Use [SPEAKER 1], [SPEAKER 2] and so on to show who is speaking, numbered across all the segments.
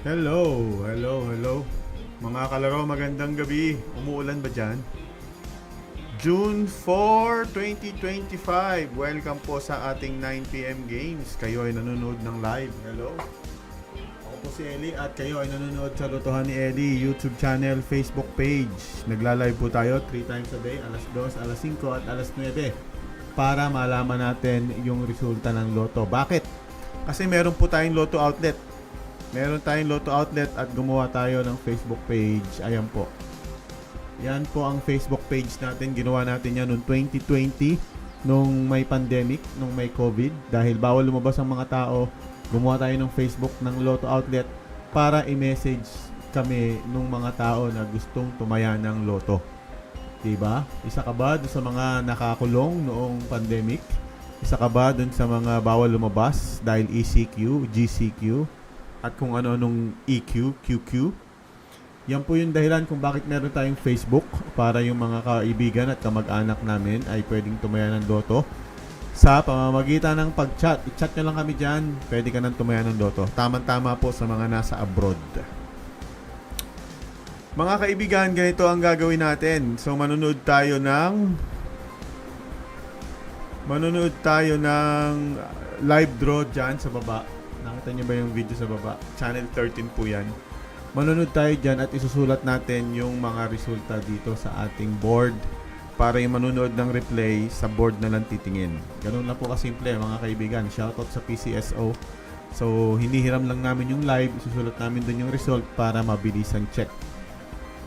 [SPEAKER 1] Hello, hello, hello. Mga kalaro, magandang gabi. Umuulan ba dyan? June 4, 2025. Welcome po sa ating 9pm games. Kayo ay nanonood ng live. Hello. Ako po si Eli at kayo ay nanonood sa Lotohan ni Eli YouTube channel, Facebook page. Nagla-live po tayo 3 times a day, alas 2, alas 5 at alas 9 para malaman natin yung resulta ng loto. Bakit? Kasi meron po tayong loto outlet. Meron tayong Lotto Outlet at gumawa tayo ng Facebook page. Ayan po. Yan po ang Facebook page natin. Ginawa natin yan noong 2020, nung may pandemic, nung may COVID. Dahil bawal lumabas ang mga tao, gumawa tayo ng Facebook ng Lotto Outlet para i-message kami nung mga tao na gustong tumaya ng loto. Diba? Isa ka ba dun sa mga nakakulong noong pandemic? Isa ka ba dun sa mga bawal lumabas dahil ECQ, GCQ? At kung ano-anong EQ, QQ. Yan po yung dahilan kung bakit meron tayong Facebook para yung mga kaibigan at kamag-anak namin ay pwedeng tumaya ng loto sa pamamagitan ng pag-chat. I-chat nyo lang kami dyan, pwede ka nang tumaya ng loto. Tamang-tama po sa mga nasa abroad. Mga kaibigan, ganito ang gagawin natin. So manunod tayo ng live draw dyan sa baba. Nakita niyo ba yung video sa baba? Channel 13 po yan. Manunod tayo dyan at isusulat natin yung mga resulta dito sa ating board para yung manunod ng replay sa board na lang titingin. Ganun lang po kasimple mga kaibigan. Shoutout sa PCSO. So hinihiram lang namin yung live, isusulat namin dun yung result para mabilis ang check.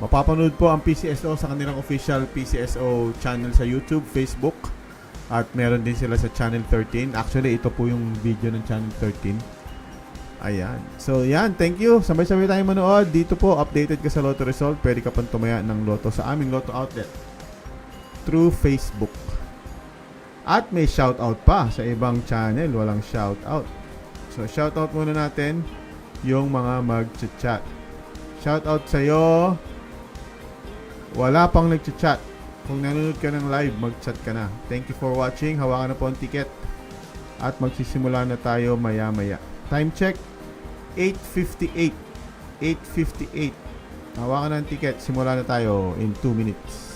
[SPEAKER 1] Mapapanood po ang PCSO sa kanilang official PCSO channel sa YouTube, Facebook, at meron din sila sa Channel 13. Actually, ito po yung video ng Channel 13. Ayan. So, yan. Thank you. Sabay-sabay tayong manood. Dito po, updated ka sa Lotto result. Pwede ka pang tumaya ng Lotto sa aming Lotto outlet through Facebook. At may shoutout pa sa ibang channel. Walang shoutout. So, shoutout muna natin yung mga mag-chat. Shoutout sa'yo. Wala pang nag-chat. Kung nanonood ka ng live, mag-chat ka na. Thank you for watching. Hawakan na po ang ticket. At magsisimula na tayo maya-maya. Time check, 8:58. 8:58. Hawakan na ang ticket. Simula na tayo in 2 minutes.